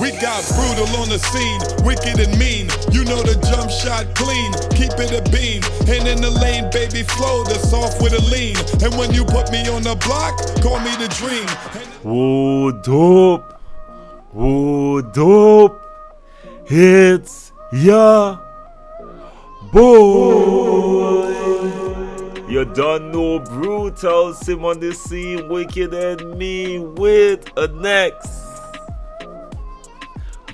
We got brutal on the scene, wicked and mean. You know the jump shot clean, keep it a beam. And in the lane, baby, flow the soft with a lean. And when you put me on the block, call me the dream. Whoa, dope. Whoa, dope. It's ya boy. You don't know Brutalsim on the scene, wicked and mean, with a next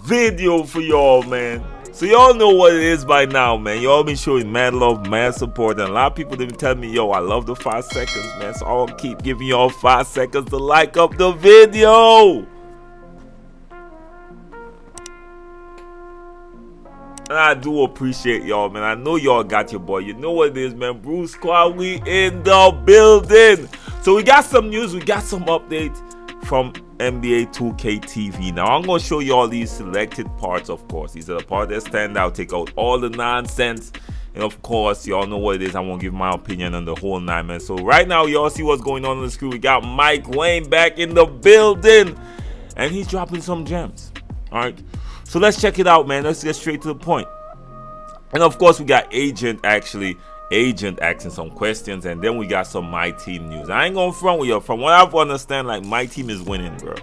video for y'all, man. So y'all know what it is by now, man. Y'all been showing mad love, mad support, and a lot of people been telling me, yo, I love the 5 seconds, man. So I'll keep giving y'all 5 seconds to like up the video. And I do appreciate y'all, man. I know y'all got your boy. You know what it is, man. Bruce Squad, we in the building. So we got some news. We got some updates from NBA 2K TV. Now, I'm going to show you all these selected parts, of course. These are the parts that stand out. Take out all the nonsense. And, of course, y'all know what it is. I won't give my opinion on the whole 9, man. So right now, y'all see what's going on the screen. We got Wang back in the building. And he's dropping some gems. All right. So let's check it out, man. Let's get straight to the point. And of course, we got Agent asking some questions, and then we got some Myteam news. I ain't gonna front with you. From what I've understand, like Myteam is winning, bro.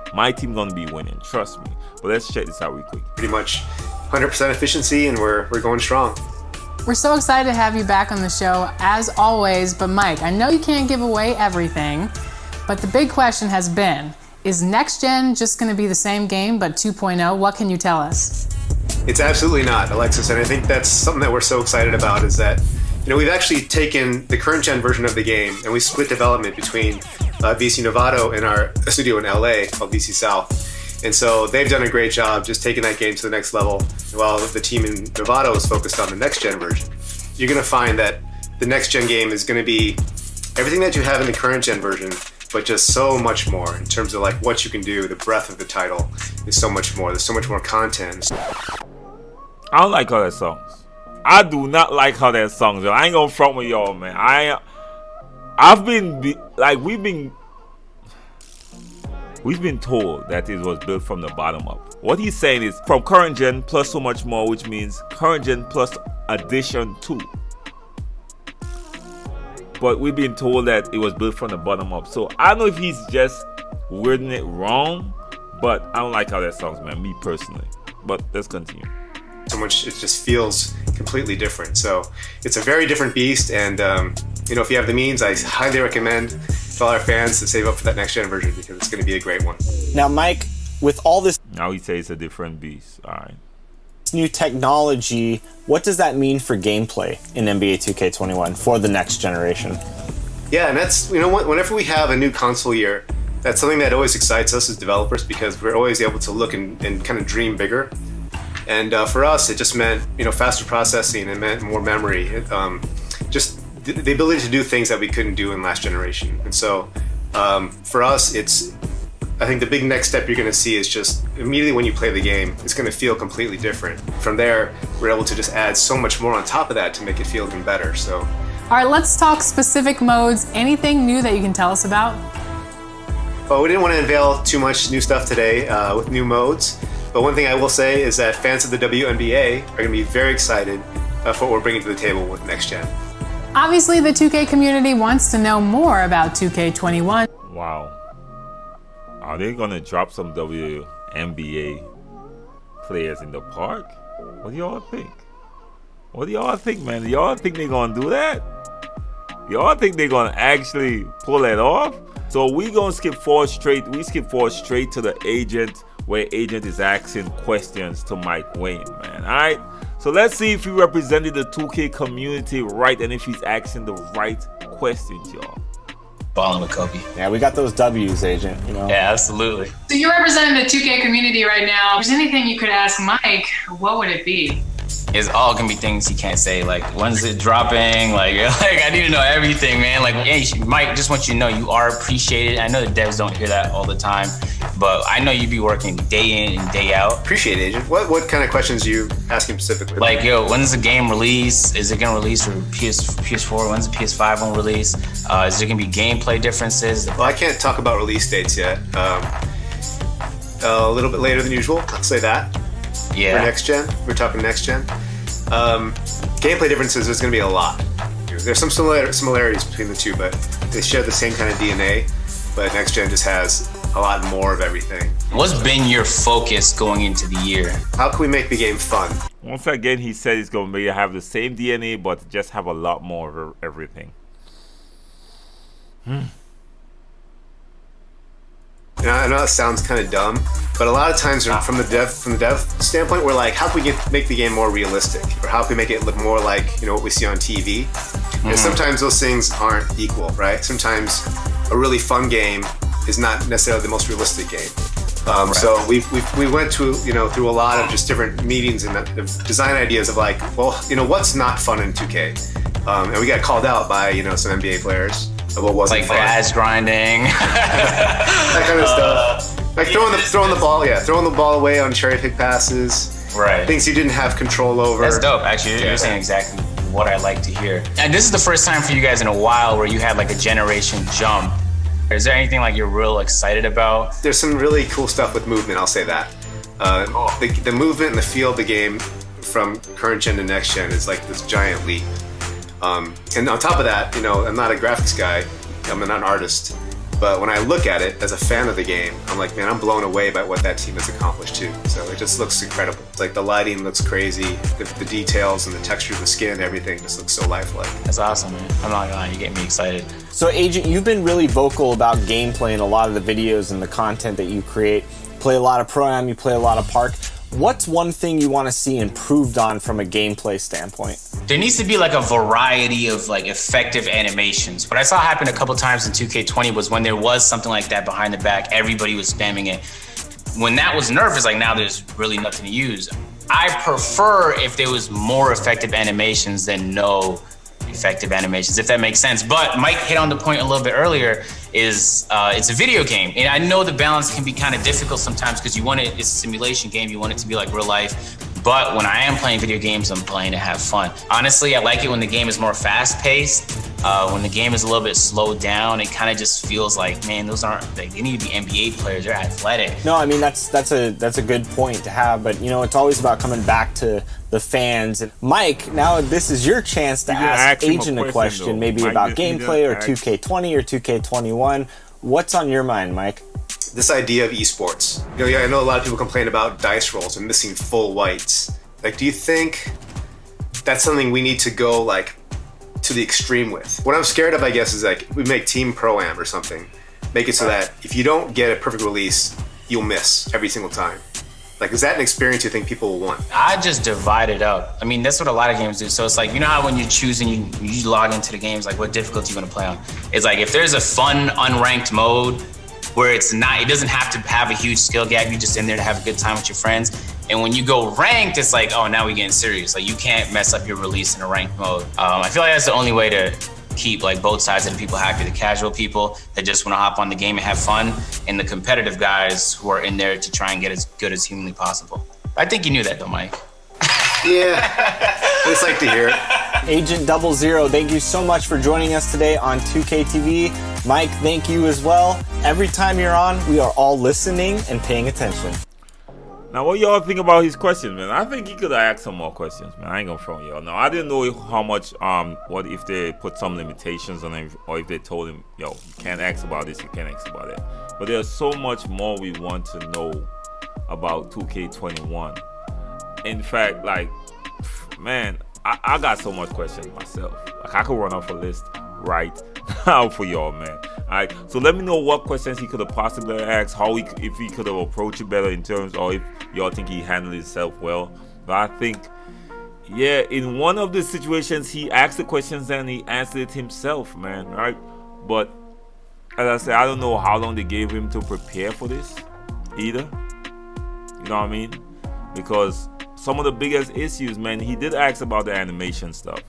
Myteam gonna be winning, trust me. But let's check this out real quick. Pretty much 100% efficiency, and we're going strong. We're so excited to have you back on the show as always. But Mike, I know you can't give away everything, but the big question has been, is next gen just going to be the same game but 2.0? What can you tell us? It's absolutely not, Alexis, and I think that's something that we're so excited about, is that, you know, we've actually taken the current gen version of the game and we split development between VC Novato and our studio in LA called VC South. And so they've done a great job just taking that game to the next level, while the team in Novato is focused on the next gen version. You're going to find that the next gen game is going to be everything that you have in the current gen version, but just so much more in terms of like what you can do. The breadth of the title is so much more. There's so much more content. I don't like how that songs. I do not like how that songs. I ain't gonna front with y'all, man. We've been told that it was built from the bottom up. What he's saying is from current gen plus so much more, which means current gen plus addition 2. But we've been told that it was built from the bottom up. So I don't know if he's just wording it wrong, but I don't like how that sounds, man, me personally. But let's continue. So much, it just feels completely different. So it's a very different beast, and you know, if you have the means, I highly recommend to all our fans to save up for that next gen version, because it's going to be a great one. Now, Mike, with all this now he says it's a different beast. All right. New technology, what does that mean for gameplay in NBA 2K21 for the next generation? Yeah, and that's, you know, whenever we have a new console year, that's something that always excites us as developers, because we're always able to look and kind of dream bigger. And for us, it just meant, you know, faster processing. It meant more memory. Just the ability to do things that we couldn't do in last generation. And so for us, I think the big next step you're going to see is just immediately when you play the game, it's going to feel completely different. From there, we're able to just add so much more on top of that to make it feel even better. So, All right, let's talk specific modes. Anything new that you can tell us about? well, we didn't want to unveil too much new stuff today with new modes. But one thing I will say is that fans of the WNBA are going to be very excited for what we're bringing to the table with next gen. Obviously, the 2K community wants to know more about 2K21. Wow. Are they gonna drop some WNBA players in the park? What do y'all think? What do y'all think, man? Do y'all think they're gonna do that? Y'all think they're gonna actually pull it off? So we gonna skip forward straight. We skip forward straight to the agent, where agent is asking questions to Wang, man. All right. So let's see if he represented the 2K community right, and if he's asking the right questions, y'all. Balling with Kobe. Yeah, we got those W's, agent. You know. Yeah, absolutely. So you're representing the 2K community right now. If there's anything you could ask Mike, what would it be? It's all gonna be things he can't say. Like, when's it dropping? Like I need to know everything, man. Like, yeah, Mike, just want you to know you are appreciated. I know the devs don't hear that all the time, but I know you be working day in and day out. Appreciate it, agent. What kind of questions are you asking specifically? Like, yo, when's the game release? Is it gonna release for PS4? When's the PS5 gonna release? Is there gonna be gameplay differences? Well, I can't talk about release dates yet. a little bit later than usual. I'll say that. Yeah. For next gen, we're talking next gen. Gameplay differences, there's going to be a lot. There's some similarities between the two, but they share the same kind of DNA. But next gen just has a lot more of everything. What's been your focus going into the year? How can we make the game fun? Once again, he said he's going to have the same DNA, but just have a lot more of everything. I know that sounds kind of dumb, but a lot of times from the dev standpoint, we're like, how can we make the game more realistic, or how can we make it look more like what we see on TV? And sometimes those things aren't equal, right? Sometimes a really fun game is not necessarily the most realistic game. So we went to through a lot of just different meetings and design ideas of like, well, what's not fun in 2K, and we got called out by some NBA players of what wasn't like fun. badge grinding, that kind of stuff. Like throwing the ball away on cherry pick passes, right? Things you didn't have control over. That's dope. Actually, you're saying exactly what I like to hear. And this is the first time for you guys in a while where you had like a generation jump. Is there anything like you're real excited about? There's some really cool stuff with movement, I'll say that. The movement and the feel of the game from current gen to next gen is like this giant leap. And on top of that, I'm not a graphics guy, I'm not an artist, but when I look at it as a fan of the game, I'm like, man, I'm blown away by what that team has accomplished too. So it just looks incredible. It's like the lighting looks crazy, the details and the texture of the skin, everything just looks so lifelike. That's awesome, man. I'm not gonna lie, you get me excited. So Agent, you've been really vocal about gameplay in a lot of the videos and the content that you create. You play a lot of Pro-Am, you play a lot of Park. What's one thing you want to see improved on from a gameplay standpoint? There needs to be like a variety of like effective animations. What I saw happen a couple times in 2K20 was when there was something like that behind the back, everybody was spamming it. When that was nerfed, it's like now there's really nothing to use. I prefer if there was more effective animations than no effective animations, if that makes sense. But Mike hit on the point a little bit earlier, is it's a video game. And I know the balance can be kind of difficult sometimes because it's a simulation game, you want it to be like real life. But when I am playing video games, I'm playing to have fun. Honestly, I like it when the game is more fast-paced. When the game is a little bit slowed down, it kind of just feels like, man, those aren't, like, they need to be NBA players, they're athletic. No, I mean, that's a good point to have, but it's always about coming back to the fans. And Mike, now this is your chance to ask Agent a question, maybe about gameplay or 2K20 or 2K21. What's on your mind, Mike? This idea of esports. I know a lot of people complain about dice rolls and missing full whites. Like, do you think that's something we need to go like to the extreme with? What I'm scared of, I guess, is like we make Team Pro-Am or something. Make it so that if you don't get a perfect release, you'll miss every single time. Like, is that an experience you think people will want? I just divide it up. I mean, that's what a lot of games do. So it's like, how when you choose and you log into the games, like what difficulty you want to play on? It's like if there's a fun unranked mode where it doesn't have to have a huge skill gap, you're just in there to have a good time with your friends. And when you go ranked, it's like, oh, now we're getting serious. Like, you can't mess up your release in a ranked mode. I feel like that's the only way to keep like both sides of the people happy. The casual people that just want to hop on the game and have fun, and the competitive guys who are in there to try and get as good as humanly possible. I think you knew that though, Mike. Yeah, I just like to hear it. Agent 00, thank you so much for joining us today on 2K TV. Mike, thank you as well. Every time you're on, we are all listening and paying attention. Now, what y'all think about his questions, man? I think he could have asked some more questions, man. I ain't gonna front y'all. No, I didn't know how much, what if they put some limitations on him, or if they told him, yo, you can't ask about this, you can't ask about that. But there's so much more we want to know about 2K21. In fact, like, man, I got so much questions myself. Like, I could run off a list right now for y'all, man. Alright, so let me know what questions he could have possibly asked, if he could have approached it better in terms, or if y'all think he handled himself well. But I think, yeah, in one of the situations, he asked the questions and he answered it himself, man, right? But as I said, I don't know how long they gave him to prepare for this either. You know what I mean? Because some of the biggest issues, man, he did ask about the animation stuff.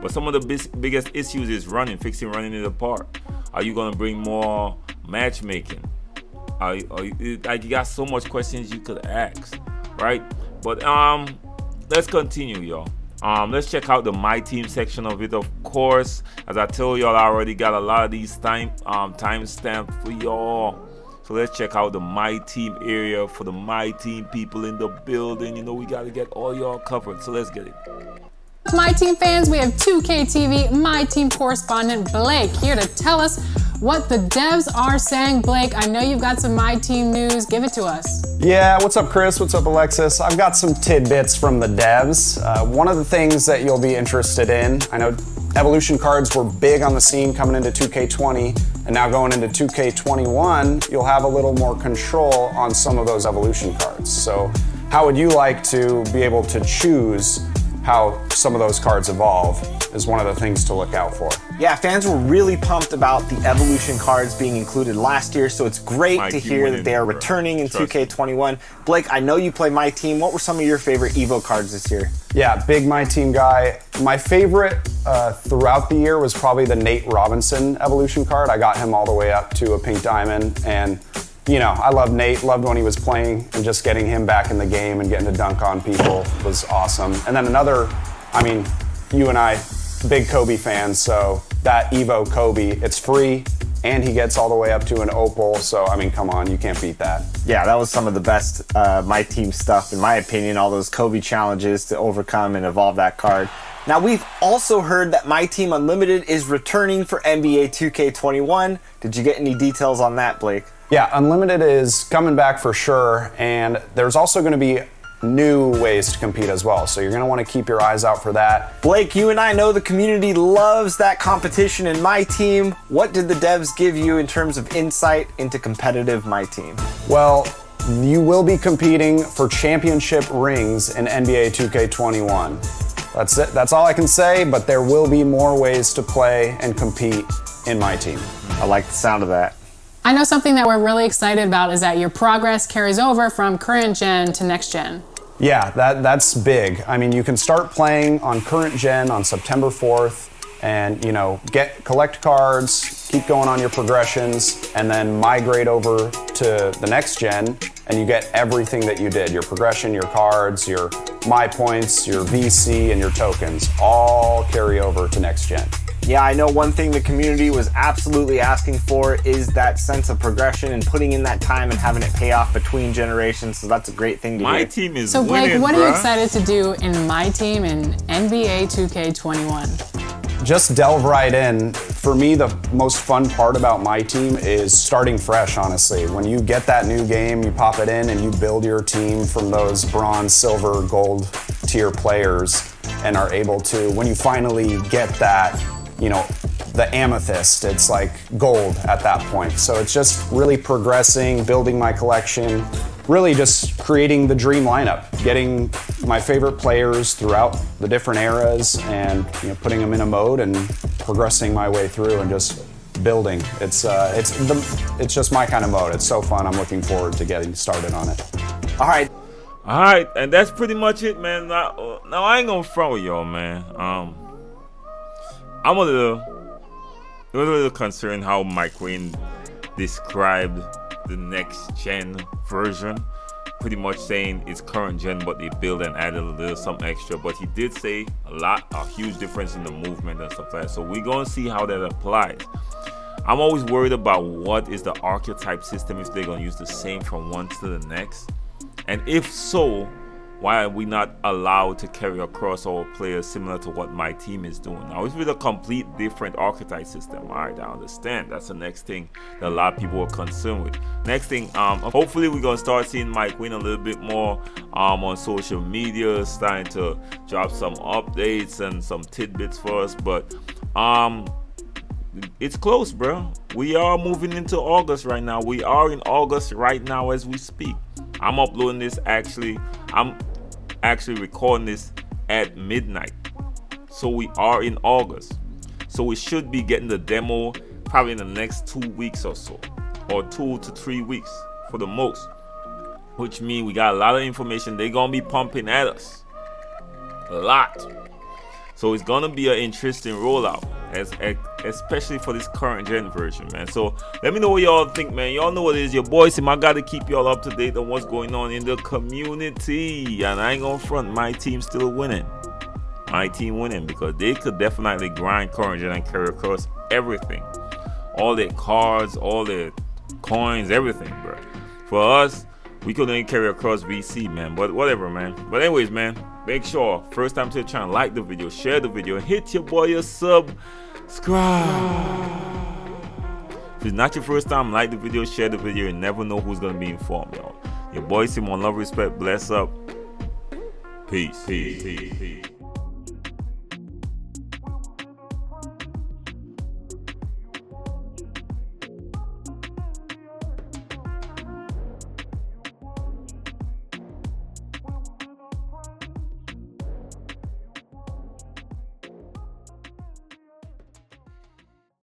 But some of the biggest issues is fixing running it apart. Are you gonna bring more matchmaking? You got so much questions you could ask, right? But let's continue, y'all. Let's check out the Myteam section of it. Of course, as I told y'all, I already got a lot of these timestamps for y'all. So So let's check out the Myteam area for the Myteam people in the building. You know, we got to get all y'all covered. So let's get it. Myteam fans, we have 2K TV Myteam correspondent Blake here to tell us what the devs are saying. Blake, I know you've got some Myteam news. Give it to us. Yeah, what's up, Chris? What's up, Alexis? I've got some tidbits from the devs. One of the things that you'll be interested in, I know evolution cards were big on the scene coming into 2K20, and now going into 2K21, you'll have a little more control on some of those evolution cards. So how would you like to be able to choose how some of those cards evolve is one of the things to look out for. Yeah, fans were really pumped about the evolution cards being included last year, so it's great to hear that they are returning in 2K21. Blake, I know you play Myteam. What were some of your favorite Evo cards this year? Yeah, big Myteam guy. My favorite throughout the year was probably the Nate Robinson evolution card. I got him all the way up to a pink diamond, and you know, I love Nate, loved when he was playing, and just getting him back in the game and getting to dunk on people was awesome. And then another, I mean, you and I, big Kobe fans, so that Evo Kobe, it's free, and he gets all the way up to an opal, so I mean, come on, you can't beat that. Yeah, that was some of the best Myteam stuff, in my opinion, all those Kobe challenges to overcome and evolve that card. Now, we've also heard that Myteam Unlimited is returning for NBA 2K21. Did you get any details on that, Blake? Yeah, Unlimited is coming back for sure, and there's also going to be new ways to compete as well, so you're going to want to keep your eyes out for that. Blake, you and I know the community loves that competition in Myteam. What did the devs give you in terms of insight into competitive Myteam? Well, you will be competing for championship rings in NBA 2K21. That's it. That's all I can say, but there will be more ways to play and compete in Myteam. I like the sound of that. I know something that we're really excited about is that your progress carries over from current gen to next gen. Yeah, that's big. I mean, you can start playing on current gen on September 4th and, you know, collect cards, keep going on your progressions, and then migrate over to the next gen, and you get everything that you did. Your progression, your cards, your My Points, your VC, and your tokens all carry over to next gen. Yeah, I know one thing the community was absolutely asking for is that sense of progression and putting in that time and having it pay off between generations, so that's a great thing to hear. Myteam is So Blake, winning, what are bruh. you excited to do in Myteam in NBA 2K21? Just delve right in. For me, the most fun part about Myteam is starting fresh, honestly. When you get that new game, you pop it in and you build your team from those bronze, silver, gold tier players and are able to, when you finally get that, you know, the amethyst, it's like gold at that point. So it's just really progressing, building my collection, really just creating the dream lineup, getting my favorite players throughout the different eras and, you know, putting them in a mode and progressing my way through and just building. It's just my kind of mode. It's so fun. I'm looking forward to getting started on it. All right, and that's pretty much it, man. Now I ain't gonna front with y'all, man. I'm a little concerned how Mike Wayne described the next gen version, pretty much saying it's current gen, but they built and added a little something extra. But he did say a huge difference in the movement and stuff like that. So we're gonna see how that applies. I'm always worried about what is the archetype system, if they're gonna use the same from one to the next, and if so, why are we not allowed to carry across all players similar to what Myteam is doing? Now, it's with a complete different archetype system. All right, I understand. That's the next thing that a lot of people are concerned with. Next thing, hopefully we're going to start seeing Mike win a little bit more on social media, starting to drop some updates and some tidbits for us. But it's close, bro. We are moving into August right now. We are in August right now as we speak. I'm uploading this I'm actually recording this at midnight, so we are in August, so we should be getting the demo probably in the next 2 weeks or so, or 2 to 3 weeks for the most, which means we got a lot of information they're gonna be pumping at us, a lot. So it's gonna be an interesting rollout, especially for this current gen version, man. So let me know what y'all think, man. Y'all know what it is, your boy Sim. I gotta keep y'all up to date on what's going on in the community, and I ain't gonna front. My team still winning. My team winning because they could definitely grind current gen and carry across everything, all their cards, all their coins, everything, bro. For us, we couldn't carry across VC, man. But whatever, man. But anyways, man, make sure first time to the channel, like the video, share the video, hit your boy a subscribe. If it's not your first time, like the video, share the video. You never know who's gonna be informed, y'all. Your boy Simon, love, respect, bless up. Peace.